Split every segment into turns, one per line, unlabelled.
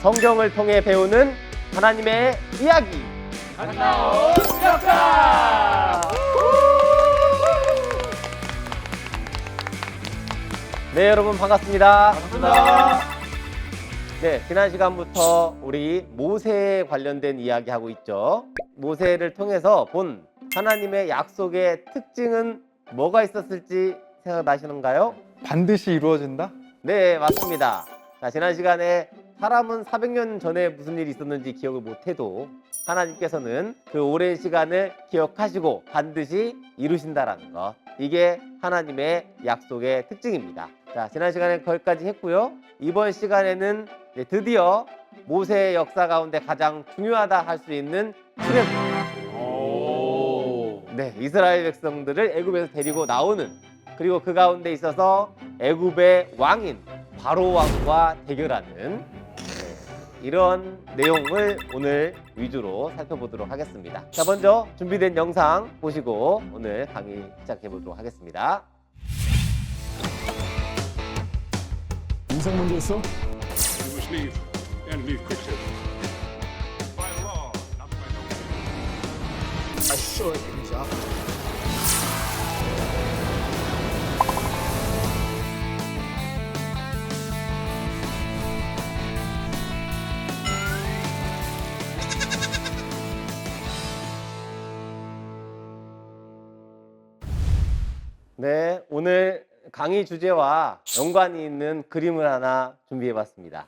성경을 통해 배우는 하나님의 이야기.
갔나온 역사!
네, 여러분 반갑습니다.
반갑습니다.
네, 지난 시간부터 우리 모세에 관련된 이야기 하고 있죠. 모세를 통해서 본 하나님의 약속의 특징은 뭐가 있었을지 생각나시는가요?
반드시 이루어진다?
네, 맞습니다. 자, 지난 시간에 사람은 400년 전에 무슨 일이 있었는지 기억을 못해도 하나님께서는 그 오랜 시간을 기억하시고 반드시 이루신다라는 것. 이게 하나님의 약속의 특징입니다. 자, 지난 시간에 거기까지 했고요. 이번 시간에는 이제 드디어 모세의 역사 가운데 가장 중요하다 할 수 있는 출애굽. 네, 이스라엘 백성들을 애굽에서 데리고 나오는, 그리고 그 가운데 있어서 애굽의 왕인 바로 왕과 대결하는 이런 내용을 오늘 위주로 살펴보도록 하겠습니다. 자, 먼저 준비된 영상 보시고 오늘 강의 시작해 보도록 하겠습니다.
인상 문제 있어?
You must leave, and leave quickly. By law, not by no
I sure can, job.
네, 오늘 강의 주제와 연관이 있는 그림을 하나 준비해 봤습니다.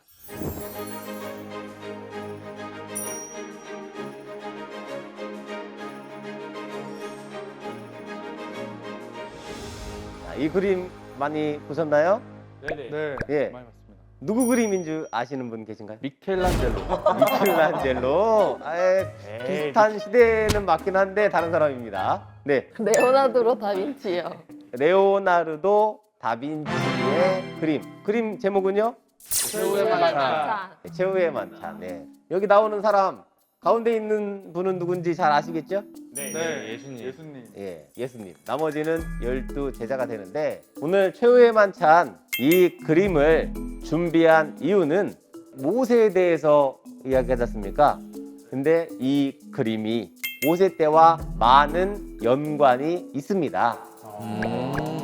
자, 이 그림 많이 보셨나요?
네네.
네,
예.
많이 봤습니다.
누구 그림인 줄 아시는 분 계신가요?
미켈란젤로.
미켈란젤로. 비슷한 시대는 맞긴 한데 다른 사람입니다. 네,
레오나르도 다빈치요.
레오나르도 다빈치의 그림. 그림 제목은요?
최후의 만찬.
네, 최후의 만찬. 네. 여기 나오는 사람 가운데 있는 분은 누군지 잘 아시겠죠?
네, 예수님.
예, 예수님. 나머지는 12 제자가 되는데 오늘 최후의 만찬 이 그림을 준비한 이유는 모세에 대해서 이야기하지 않습니까? 근데 이 그림이 모세 때와 많은 연관이 있습니다.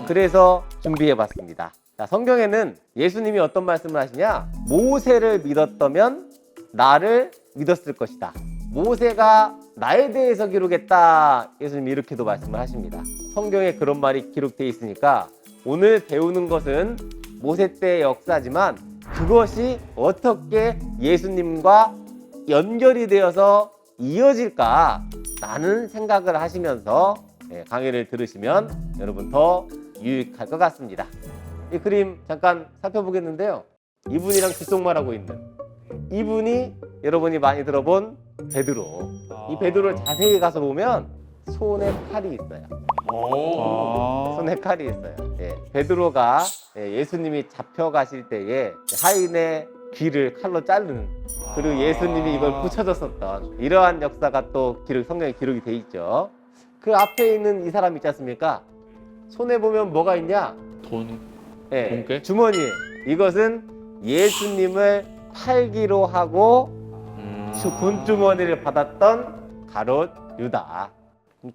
그래서 준비해 봤습니다. 자, 성경에는 예수님이 어떤 말씀을 하시냐? 모세를 믿었다면 나를 믿었을 것이다. 모세가 나에 대해서 기록했다. 예수님이 이렇게도 말씀을 하십니다. 성경에 그런 말이 기록되어 있으니까 오늘 배우는 것은 모세 때의 역사지만 그것이 어떻게 예수님과 연결이 되어서 이어질까 라는 생각을 하시면서 강의를 들으시면 여러분 더 유익할 것 같습니다. 이 그림 잠깐 살펴보겠는데요. 이분이랑 귓속말하고 있는 이분이 여러분이 많이 들어본 베드로. 이 베드로를 자세히 가서 보면 손에 칼이 있어요. 손에 칼이 있어요. 예, 베드로가 예수님이 잡혀가실 때에 하인의 귀를 칼로 자르는, 그리고 예수님이 이걸 붙여줬었던 이러한 역사가 또 성경에 기록이 돼 있죠. 그 앞에 있는 이 사람 있지 않습니까? 손에 보면 뭐가 있냐?
돈.
예,
공개?
주머니에. 이것은 예수님을 팔기로 하고 돈주머니를 받았던 가롯 유다.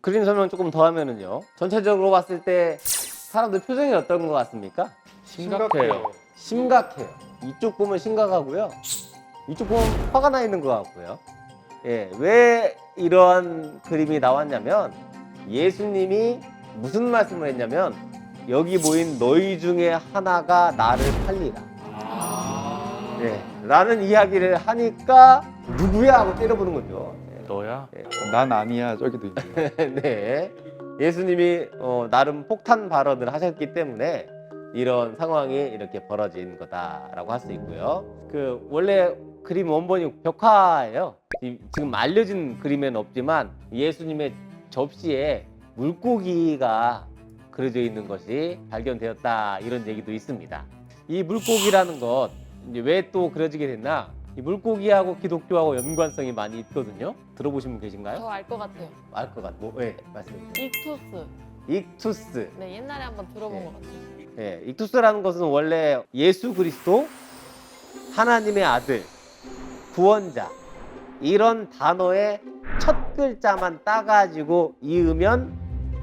그림 설명 조금 더 하면은요. 전체적으로 봤을 때 사람들 표정이 어떤 것 같습니까?
심각해요.
심각해요. 이쪽 보면 심각하고요. 이쪽 보면 화가 나 있는 것 같고요. 예, 왜 이러한 그림이 나왔냐면 예수님이 무슨 말씀을 했냐면 여기 모인 너희 중에 하나가 나를 팔리라. 예, 라는 이야기를 하니까 누구야 하고 때려보는 거죠.
너야?
난 아니야, 저기도 있네.
네, 예수님이 나름 폭탄 발언을 하셨기 때문에 이런 상황이 이렇게 벌어진 거다라고 할 수 있고요. 그 원래 그림 원본이 벽화예요. 지금 알려진 그림에는 없지만 예수님의 접시에 물고기가 그려져 있는 것이 발견되었다, 이런 얘기도 있습니다. 이 물고기라는 것 이제 왜 또 그려지게 됐나? 이 물고기하고 기독교하고 연관성이 많이 있거든요. 들어보신 분 계신가요?
저 알 것 같아요.
알 것 같. 왜 말씀해 주세요.
익투스.
익투스.
네, 옛날에 한번 들어본
네.
것 같아요.
예, 익투스라는 것은 원래 예수 그리스도 하나님의 아들 구원자 이런 단어의 첫 글자만 따가지고 이으면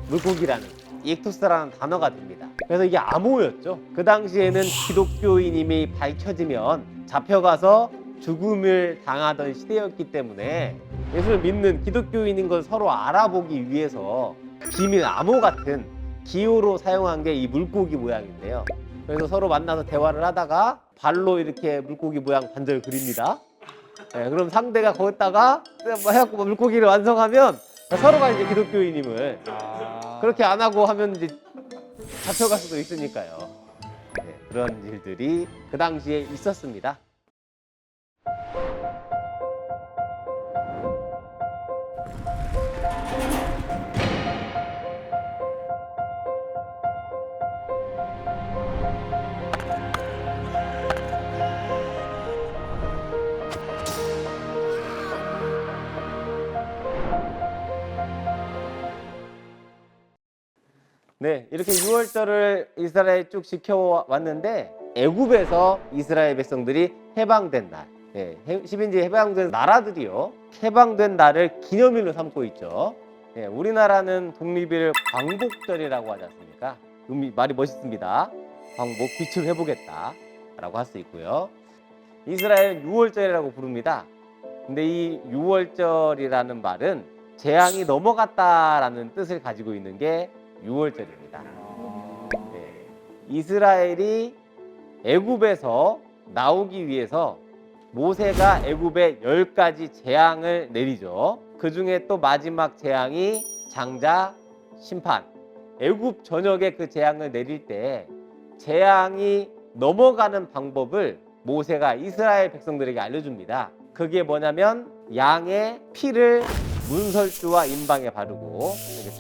물고기라는 익투스라는 단어가 됩니다. 그래서 이게 암호였죠. 그 당시에는 기독교인임이 밝혀지면 잡혀가서 죽음을 당하던 시대였기 때문에 예수를 믿는 기독교인인 걸 서로 알아보기 위해서 비밀 암호 같은 기호로 사용한 게 이 물고기 모양인데요. 그래서 서로 만나서 대화를 하다가 발로 이렇게 물고기 모양 반절 그립니다. 네, 그럼 상대가 거기다가 해갖고 물고기를 완성하면 서로가 이제 기독교인임을 그렇게 안 하고 하면 이제 잡혀갈 수도 있으니까요. 네, 그런 일들이 그 당시에 있었습니다. 네, 이렇게 6월절을 이스라엘 쭉 지켜왔는데 애굽에서 이스라엘 백성들이 해방된 날, 10인지 해방된 나라들이요, 해방된 날을 기념일로 삼고 있죠. 우리나라는 독립일 광복절이라고 하지 않습니까? 말이 멋있습니다. 광복, 빛을 회복했다 라고 할 수 있고요. 이스라엘은 6월절이라고 부릅니다. 근데 이 6월절이라는 말은 재앙이 넘어갔다라는 뜻을 가지고 있는 게 6월절입니다. 네. 이스라엘이 애굽에서 나오기 위해서 모세가 애굽에 10가지 재앙을 내리죠. 그 중에 또 마지막 재앙이 장자 심판. 애굽 전역에 그 재앙을 내릴 때 재앙이 넘어가는 방법을 모세가 이스라엘 백성들에게 알려줍니다. 그게 뭐냐면 양의 피를 문설주와 임방에 바르고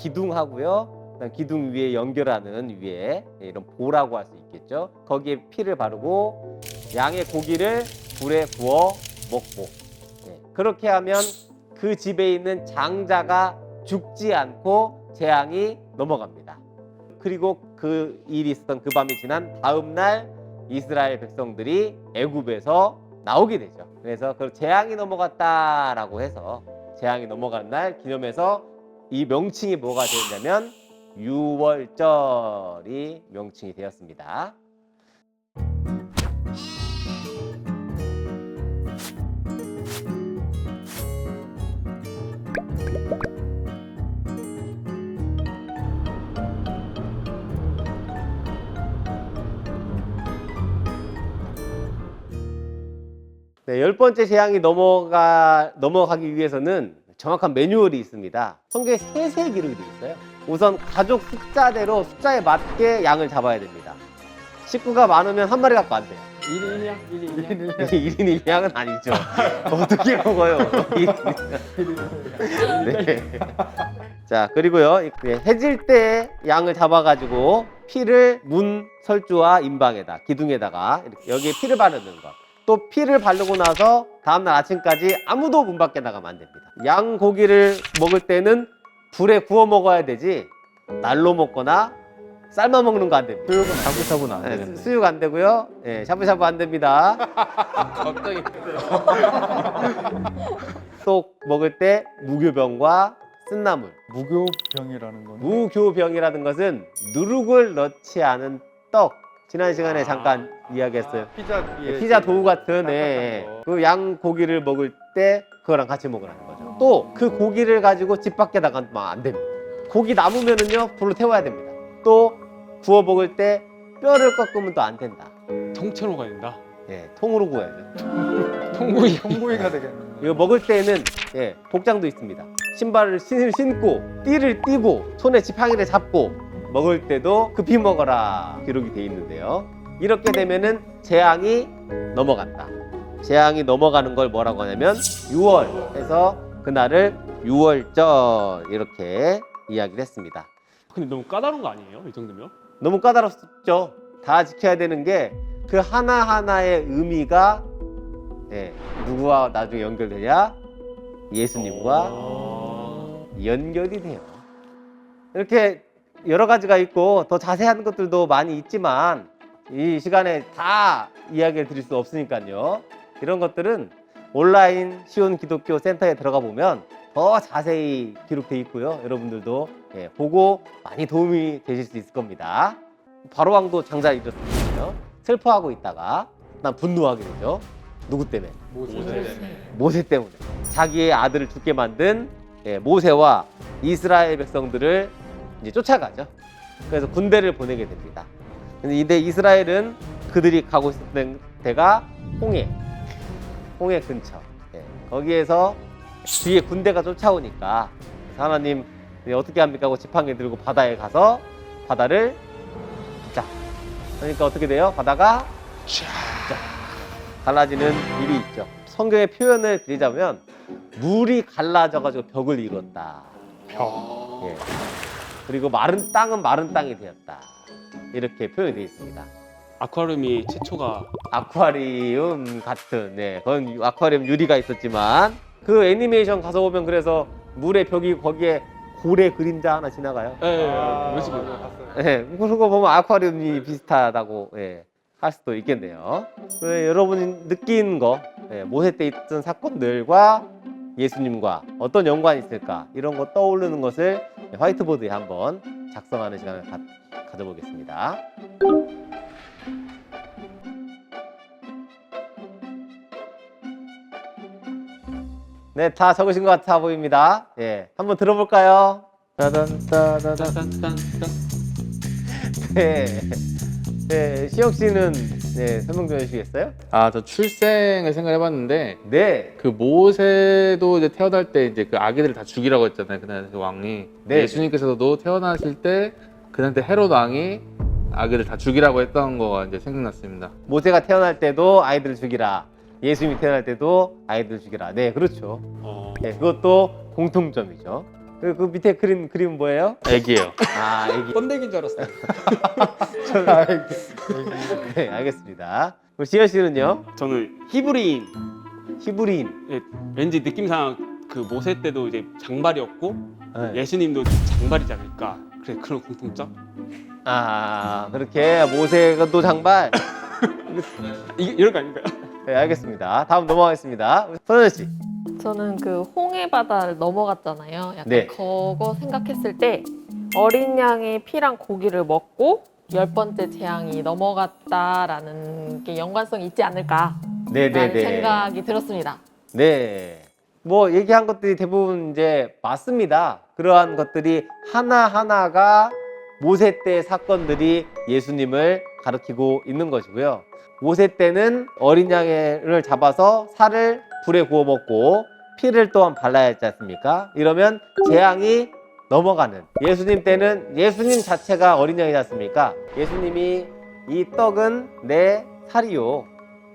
기둥하고요. 기둥 위에 연결하는 위에 이런 보라고 할 수 있겠죠. 거기에 피를 바르고 양의 고기를 불에 구워 먹고 그렇게 하면 그 집에 있는 장자가 죽지 않고 재앙이 넘어갑니다. 그리고 그 일이 있었던 그 밤이 지난 다음 날 이스라엘 백성들이 애굽에서 나오게 되죠. 그래서 그 재앙이 넘어갔다라고 해서 재앙이 넘어가는 날 기념해서 이 명칭이 뭐가 되었냐면 6월절이 명칭이 되었습니다. 네, 10번째 재앙이 넘어가기 위해서는 정확한 매뉴얼이 있습니다. 성경에 세 기록이 되어 있어요. 우선 가족 숫자대로 숫자에 맞게 양을 잡아야 됩니다. 식구가 많으면 한 마리 갖고 안 돼요.
1인 1양?
1인 1양은 아니죠. 어떻게 먹어요? 네. 자, 그리고요. 해질 때 양을 잡아가지고 피를 문 설주와 임방에다, 기둥에다가 이렇게 여기에 피를 바르는 것. 또 피를 바르고 나서 다음날 아침까지 아무도 문 밖에 나가면 안 됩니다. 양 고기를 먹을 때는 불에 구워 먹어야 되지 날로 먹거나 삶아 먹는 거 안 됩니다.
수육은 샤브샤브는 안 되겠네.
수육 안 되고요. 샤브샤브 안 됩니다.
걱정이
또 먹을 때 무교병과 쓴나물.
무교병이라는 거는
무교병이라는 것은 누룩을 넣지 않은 떡. 지난 시간에 잠깐 이야기했어요.
피자 뒤에
피자 도우 같은
거.
그 양 고기를 먹을 때 그거랑 같이 먹으라는 거죠. 또 그 고기를 가지고 집 밖에 나가면 안 됩니다. 고기 남으면은요 불로 태워야 됩니다. 또 구워 먹을 때 뼈를 꺾으면 또 안 된다.
통째로 가야 된다.
통으로 구워야죠.
통구이.
형부이가 되겠네.
이거 먹을 때는 복장도 있습니다. 신발을 신고 띠를 띠고 손에 지팡이를 잡고 먹을 때도 급히 먹어라 기록이 돼 있는데요. 이렇게 되면은 재앙이 넘어간다. 재앙이 넘어가는 걸 뭐라고 하냐면 6월 해서 그날을 6월절 이렇게 이야기를 했습니다.
근데 너무 까다로운 거 아니에요? 이 정도면?
너무 까다롭죠. 다 지켜야 되는 게 그 하나하나의 의미가 누구와 나중에 연결되냐? 예수님과 연결이 돼요. 이렇게 여러 가지가 있고 더 자세한 것들도 많이 있지만 이 시간에 다 이야기를 드릴 수 없으니까요. 이런 것들은 온라인 시온 기독교 센터에 들어가 보면 더 자세히 기록되어 있고요. 여러분들도 보고 많이 도움이 되실 수 있을 겁니다. 바로왕도 장자를 잃었거든요. 슬퍼하고 있다가 난 분노하게 되죠. 누구 때문에? 모세 때문에. 자기의 아들을 죽게 만든 모세와 이스라엘 백성들을 이제 쫓아가죠. 그래서 군대를 보내게 됩니다. 근데 이때 이스라엘은 그들이 가고 있었던 데가 홍해 근처. 거기에서 뒤에 군대가 쫓아오니까 하나님 어떻게 합니까 하고 지팡이 들고 바다에 가서 바다를 쫙. 그러니까 어떻게 돼요? 바다가 쫙 갈라지는 일이 있죠. 성경의 표현을 드리자면 물이 갈라져가지고 벽을 이뤘다. 예. 그리고 마른 땅은 마른 땅이 되었다. 이렇게 표현이 되어 있습니다.
아쿠아리움이 최초가
아쿠아리움 같은, 그건 아쿠아리움 유리가 있었지만 그 애니메이션 가서 보면 그래서 물의 벽이 거기에 고래 그림자 하나 지나가요.
뭐지?
그거 보면 아쿠아리움이 비슷하다고 할 수도 있겠네요. 여러분이 느낀 거, 모세 때 있던 사건들과 예수님과 어떤 연관이 있을까 이런 거 떠오르는 것을 화이트보드에 한번 작성하는 시간을 가져보겠습니다. 네, 다 적으신 것 같아 보입니다. 한번 들어볼까요?
딴딴딴딴.
시혁 씨는 설명 좀 해주시겠어요?
저 출생을 생각해봤는데
네.
그 모세도 이제 태어날 때 이제 그 아기들을 다 죽이라고 했잖아요. 그날 그 왕이.
네.
예수님께서도 태어나실 때 그날 때 헤롯 왕이 아기들 다 죽이라고 했던 거가 이제 생각났습니다.
모세가 태어날 때도 아이들을 죽이라. 예수님이 태어날 때도 아이들을 죽이라. 네, 그렇죠. 그것도 공통점이죠. 그 밑에 그림 뭐예요?
애기예요.
아, 애기.
번데기인 줄 알았어요.
네, 알겠습니다. 그럼 시현 씨는요?
저는 히브리인.
히브리인.
왠지 느낌상 그 모세 때도 이제 장발이었고
네.
예수님도 장발이지 않을까. 그래 그런 공통점?
아, 그렇게 모세가 장발.
이게 이런 거 아닌가요?
네, 알겠습니다. 다음 넘어가겠습니다. 선현 씨.
저는 그 홍해 바다를 넘어갔잖아요. 약간
네.
그거 생각했을 때 어린 양의 피랑 고기를 먹고 10번째 재앙이 넘어갔다라는 게 연관성이 있지 않을까라는
네네네.
생각이 들었습니다.
네. 뭐 얘기한 것들이 대부분 이제 맞습니다. 그러한 것들이 하나하나가 모세 때 사건들이 예수님을 가리키고 있는 것이고요. 모세 때는 어린 양을 잡아서 살을 불에 구워 먹고 피를 또한 발라야 했지 않습니까? 이러면 재앙이 넘어가는. 예수님 때는 예수님 자체가 어린 양이지 않습니까? 예수님이 이 떡은 내 살이요,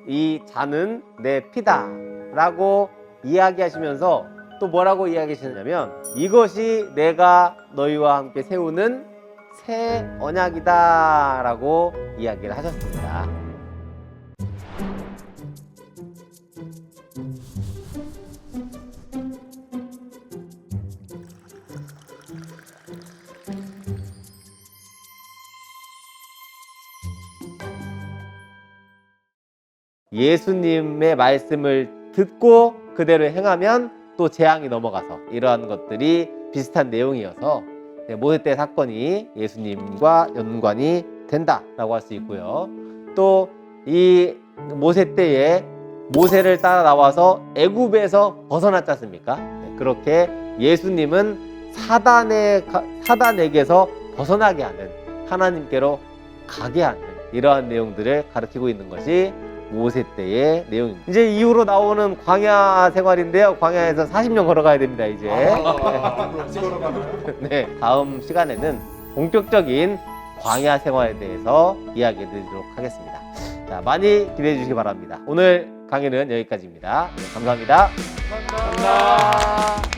이 잔은 내 피다 라고 이야기하시면서 또 뭐라고 이야기하시냐면 이것이 내가 너희와 함께 세우는 새 언약이다 라고 이야기를 하셨습니다. 예수님의 말씀을 듣고 그대로 행하면 또 재앙이 넘어가서 이러한 것들이 비슷한 내용이어서 모세 때 사건이 예수님과 연관이 된다라고 할 수 있고요. 또 이 모세 때에 모세를 따라 나와서 애굽에서 벗어났지 않습니까? 그렇게 예수님은 사단에게서 벗어나게 하는, 하나님께로 가게 하는 이러한 내용들을 가르치고 있는 것이 모세 때의 내용입니다. 이제 이후로 나오는 광야 생활인데요. 광야에서 40년 걸어가야 됩니다, 이제. 네, 다음 시간에는 본격적인 광야 생활에 대해서 이야기해 드리도록 하겠습니다. 자, 많이 기대해 주시기 바랍니다. 오늘 강의는 여기까지입니다. 네, 감사합니다.
감사합니다.